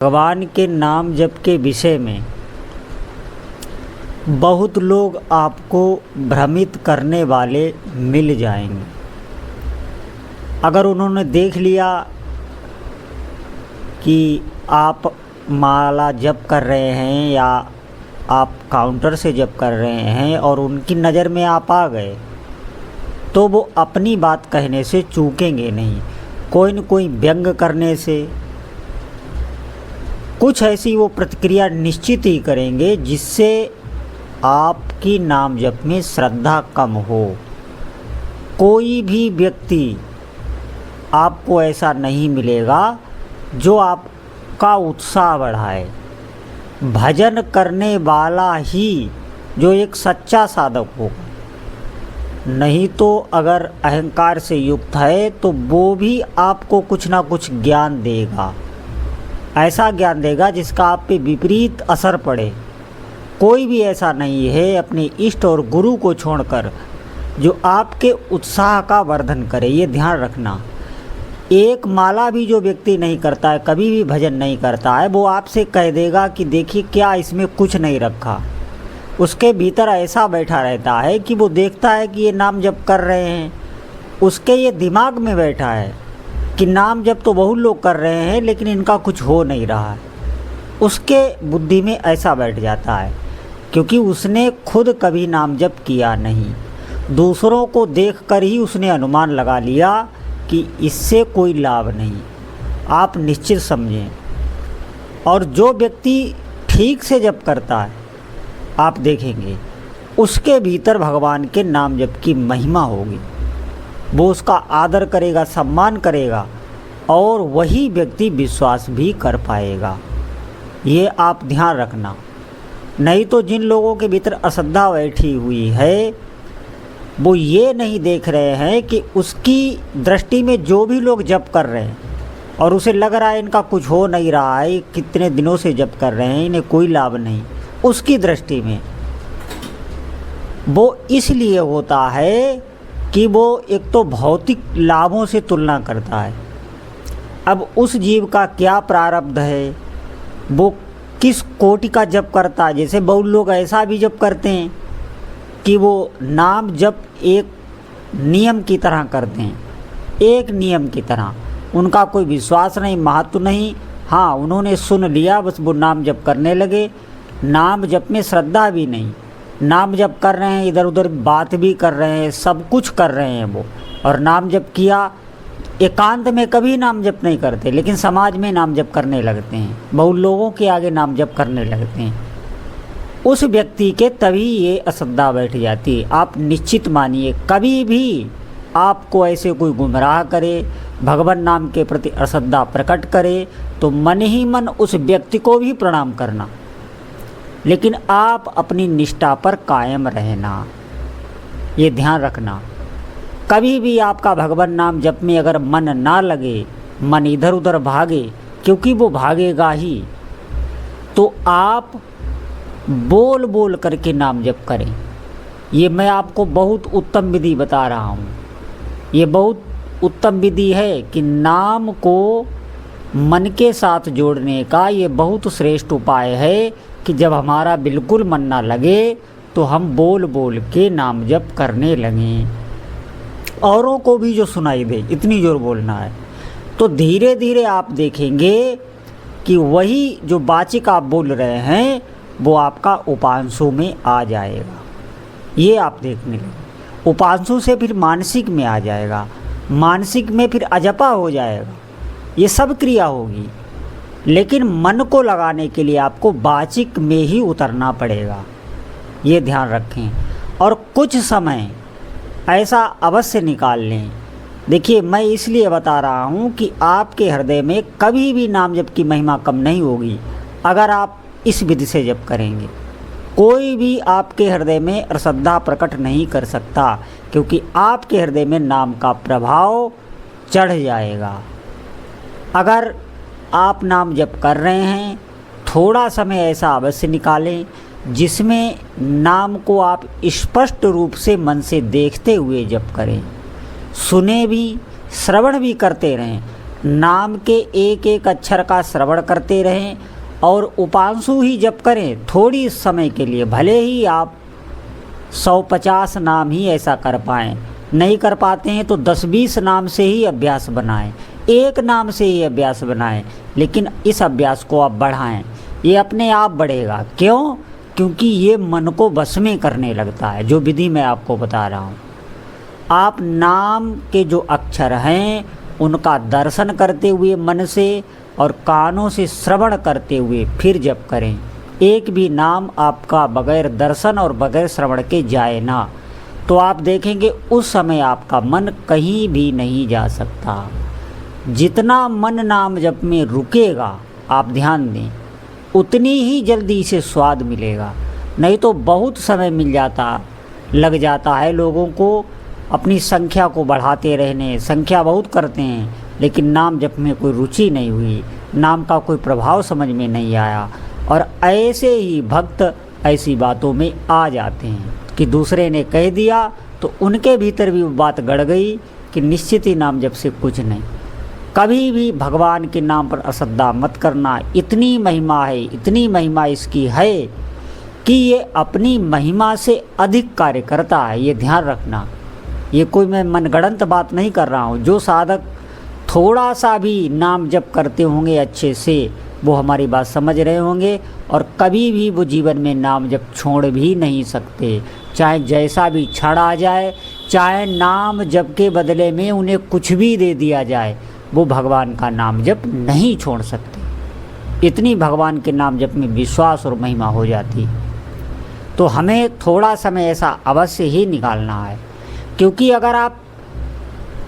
भगवान के नाम जप के विषय में बहुत लोग आपको भ्रमित करने वाले मिल जाएंगे। अगर उन्होंने देख लिया कि आप माला जप कर रहे हैं या आप काउंटर से जप कर रहे हैं और उनकी नज़र में आप आ गए, तो वो अपनी बात कहने से चूकेंगे नहीं। कोई न कोई व्यंग करने से कुछ ऐसी वो प्रतिक्रिया निश्चित ही करेंगे जिससे आपकी नाम जप में श्रद्धा कम हो। कोई भी व्यक्ति आपको ऐसा नहीं मिलेगा जो आपका उत्साह बढ़ाए। भजन करने वाला ही जो एक सच्चा साधक होगा, नहीं तो अगर अहंकार से युक्त है तो वो भी आपको कुछ ना कुछ ज्ञान देगा, ऐसा ज्ञान देगा जिसका आप पे विपरीत असर पड़े। कोई भी ऐसा नहीं है अपने इष्ट और गुरु को छोड़कर जो आपके उत्साह का वर्धन करे। ये ध्यान रखना। एक माला भी जो व्यक्ति नहीं करता है, कभी भी भजन नहीं करता है, वो आपसे कह देगा कि देखिए क्या इसमें कुछ नहीं रखा। उसके भीतर ऐसा बैठा रहता है कि वो देखता है कि ये नाम जप कर रहे हैं, उसके ये दिमाग में बैठा है कि नाम जप तो बहुत लोग कर रहे हैं लेकिन इनका कुछ हो नहीं रहा है। उसके बुद्धि में ऐसा बैठ जाता है क्योंकि उसने खुद कभी नाम जप किया नहीं। दूसरों को देखकर ही उसने अनुमान लगा लिया कि इससे कोई लाभ नहीं। आप निश्चित समझें। और जो व्यक्ति ठीक से जप करता है, आप देखेंगे उसके भीतर भगवान के नाम जप की महिमा होगी। वो उसका आदर करेगा, सम्मान करेगा और वही व्यक्ति विश्वास भी कर पाएगा। ये आप ध्यान रखना। नहीं तो जिन लोगों के भीतर अश्रद्धा बैठी हुई है, वो ये नहीं देख रहे हैं कि उसकी दृष्टि में जो भी लोग जप कर रहे हैं और उसे लग रहा है इनका कुछ हो नहीं रहा है, कितने दिनों से जप कर रहे हैं, इन्हें कोई लाभ नहीं, उसकी दृष्टि में वो इसलिए होता है कि वो एक तो भौतिक लाभों से तुलना करता है। अब उस जीव का क्या प्रारब्ध है, वो किस कोटि का जप करता है। जैसे बहुत लोग ऐसा भी जप करते हैं कि वो नाम जप एक नियम की तरह करते हैं, एक नियम की तरह। उनका कोई विश्वास नहीं, महत्व नहीं। हाँ, उन्होंने सुन लिया, बस वो नाम जप करने लगे। नाम जप में श्रद्धा भी नहीं। नाम जप कर रहे हैं, इधर उधर बात भी कर रहे हैं, सब कुछ कर रहे हैं वो, और नाम जप किया। एकांत में कभी नाम जप नहीं करते लेकिन समाज में नाम जप करने लगते हैं, बहुत लोगों के आगे नाम जप करने लगते हैं। उस व्यक्ति के तभी ये अश्रद्धा बैठ जाती है। आप निश्चित मानिए, कभी भी आपको ऐसे कोई गुमराह करे, भगवान नाम के प्रति अश्रद्धा प्रकट करे, तो मन ही मन उस व्यक्ति को भी प्रणाम करना, लेकिन आप अपनी निष्ठा पर कायम रहना। ये ध्यान रखना। कभी भी आपका भगवान नाम जप में अगर मन ना लगे, मन इधर उधर भागे, क्योंकि वो भागेगा ही, तो आप बोल बोल करके नाम जप करें। ये मैं आपको बहुत उत्तम विधि बता रहा हूँ। ये बहुत उत्तम विधि है कि नाम को मन के साथ जोड़ने का ये बहुत श्रेष्ठ उपाय है कि जब हमारा बिल्कुल मन ना लगे तो हम बोल बोल के नाम जप करने लगें। औरों को भी जो सुनाई दे, इतनी जोर बोलना है। तो धीरे धीरे आप देखेंगे कि वही जो वाचिक आप बोल रहे हैं वो आपका उपांशु में आ जाएगा। ये आप देखने लगे। उपांशु से फिर मानसिक में आ जाएगा, मानसिक में फिर अजपा हो जाएगा। ये सब क्रिया होगी, लेकिन मन को लगाने के लिए आपको वाचिक में ही उतरना पड़ेगा। ये ध्यान रखें। और कुछ समय ऐसा अवश्य निकाल लें। देखिए, मैं इसलिए बता रहा हूँ कि आपके हृदय में कभी भी नाम जप की महिमा कम नहीं होगी अगर आप इस विधि से जप करेंगे। कोई भी आपके हृदय में अश्रद्धा प्रकट नहीं कर सकता, क्योंकि आपके हृदय में नाम का प्रभाव चढ़ जाएगा। अगर आप नाम जप कर रहे हैं, थोड़ा समय ऐसा अवश्य निकालें जिसमें नाम को आप स्पष्ट रूप से मन से देखते हुए जप करें। सुने भी, श्रवण भी करते रहें। नाम के एक एक अक्षर का श्रवण करते रहें और उपांशु ही जप करें थोड़ी समय के लिए। भले ही आप 150 नाम ही ऐसा कर पाएँ, नहीं कर पाते हैं तो 10-20 नाम से ही अभ्यास बनाएं, एक नाम से ही अभ्यास बनाएं, लेकिन इस अभ्यास को आप बढ़ाएं। ये अपने आप बढ़ेगा। क्यों? क्योंकि ये मन को वश में करने लगता है, जो विधि मैं आपको बता रहा हूँ। आप नाम के जो अक्षर हैं उनका दर्शन करते हुए मन से और कानों से श्रवण करते हुए फिर जप करें। एक भी नाम आपका बगैर दर्शन और बगैर श्रवण के जाए ना, तो आप देखेंगे उस समय आपका मन कहीं भी नहीं जा सकता। जितना मन नाम जप में रुकेगा, आप ध्यान दें, उतनी ही जल्दी इसे स्वाद मिलेगा। नहीं तो बहुत समय लग जाता है लोगों को अपनी संख्या को बढ़ाते रहने। संख्या बहुत करते हैं लेकिन नाम जप में कोई रुचि नहीं हुई, नाम का कोई प्रभाव समझ में नहीं आया, और ऐसे ही भक्त ऐसी बातों में आ जाते हैं कि दूसरे ने कह दिया तो उनके भीतर भी वो बात गड़ गई कि निश्चित ही नाम जप से कुछ नहीं। कभी भी भगवान के नाम पर अश्रद्धा मत करना। इतनी महिमा है, इतनी महिमा इसकी है कि ये अपनी महिमा से अधिक कार्य करता है। ये ध्यान रखना। ये कोई मैं मनगढ़ंत बात नहीं कर रहा हूँ। जो साधक थोड़ा सा भी नाम जप करते होंगे अच्छे से, वो हमारी बात समझ रहे होंगे और कभी भी वो जीवन में नाम जप छोड़ भी नहीं सकते। चाहे जैसा भी क्षण आ जाए, चाहे नाम जप के बदले में उन्हें कुछ भी दे दिया जाए, वो भगवान का नाम जप नहीं छोड़ सकते। इतनी भगवान के नाम जप में विश्वास और महिमा हो जाती। तो हमें थोड़ा समय ऐसा अवश्य ही निकालना है, क्योंकि अगर आप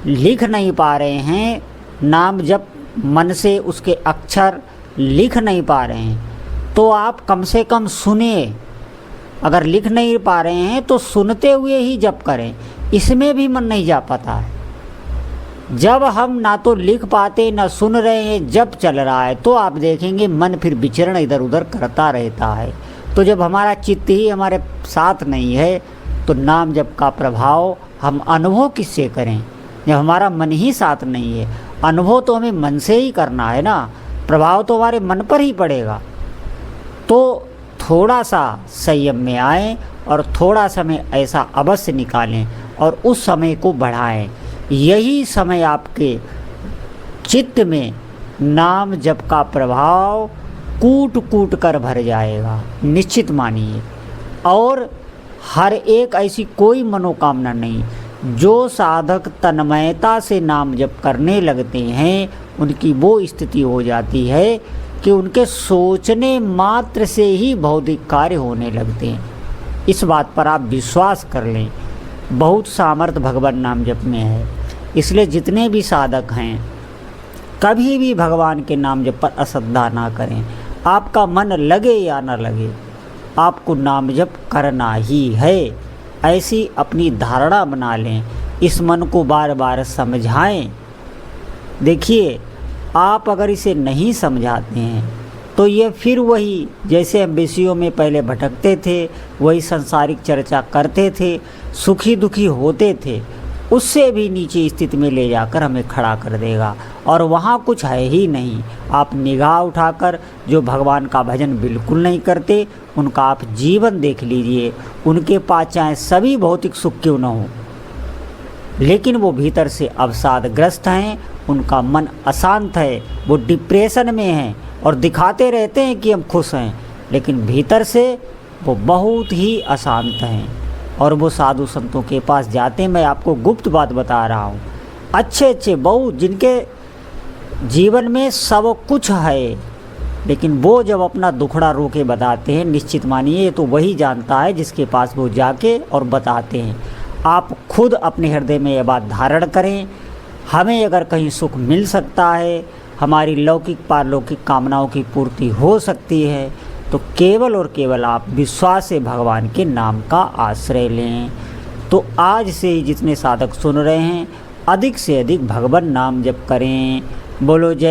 लिख नहीं पा रहे हैं नाम जप, मन से उसके अक्षर लिख नहीं पा रहे हैं, तो आप कम से कम सुने। अगर लिख नहीं पा रहे हैं तो सुनते हुए ही जप करें, इसमें भी मन नहीं जा पाता है। जब हम ना तो लिख पाते ना सुन रहे हैं, जब चल रहा है, तो आप देखेंगे मन फिर विचरण इधर उधर करता रहता है। तो जब हमारा चित्त ही हमारे साथ नहीं है तो नाम जप का प्रभाव हम अनुभव किससे करें? जब हमारा मन ही साथ नहीं है, अनुभव तो हमें मन से ही करना है ना, प्रभाव तो हमारे मन पर ही पड़ेगा। तो थोड़ा सा संयम में आएं और थोड़ा समय ऐसा अवश्य निकालें और उस समय को बढ़ाएं। यही समय आपके चित्त में नाम जप का प्रभाव कूट कूट कर भर जाएगा, निश्चित मानिए। और हर एक ऐसी कोई मनोकामना नहीं। जो साधक तन्मयता से नाम जप करने लगते हैं, उनकी वो स्थिति हो जाती है कि उनके सोचने मात्र से ही भौतिक कार्य होने लगते हैं। इस बात पर आप विश्वास कर लें। बहुत सामर्थ्य भगवान नाम जप में है। इसलिए जितने भी साधक हैं, कभी भी भगवान के नाम जप पर अश्रद्धा ना करें। आपका मन लगे या ना लगे, आपको नाम जप करना ही है, ऐसी अपनी धारणा बना लें। इस मन को बार बार समझाएं। देखिए, आप अगर इसे नहीं समझाते हैं तो ये फिर वही, जैसे हम विषयों में पहले भटकते थे, वही सांसारिक चर्चा करते थे, सुखी दुखी होते थे, उससे भी नीचे स्थिति में ले जाकर हमें खड़ा कर देगा और वहाँ कुछ है ही नहीं। आप निगाह उठाकर जो भगवान का भजन बिल्कुल नहीं करते, उनका आप जीवन देख लीजिए। उनके पास चाहे सभी भौतिक सुख क्यों न हो, लेकिन वो भीतर से अवसादग्रस्त हैं, उनका मन अशांत है, वो डिप्रेशन में हैं और दिखाते रहते हैं कि हम खुश हैं, लेकिन भीतर से वो बहुत ही अशांत हैं। और वो साधु संतों के पास जाते हैं। मैं आपको गुप्त बात बता रहा हूँ। अच्छे बहुत जिनके जीवन में सब कुछ है, लेकिन वो जब अपना दुखड़ा रो के बताते हैं, निश्चित मानिए तो वही जानता है जिसके पास वो जाके और बताते हैं। आप खुद अपने हृदय में ये बात धारण करें। हमें अगर कहीं सुख मिल सकता है, हमारी लौकिक पारलौकिक कामनाओं की पूर्ति हो सकती है, तो केवल और केवल आप विश्वास से भगवान के नाम का आश्रय लें। तो आज से ही जितने साधक सुन रहे हैं, अधिक से अधिक भगवान नाम जप करें। बोलो जय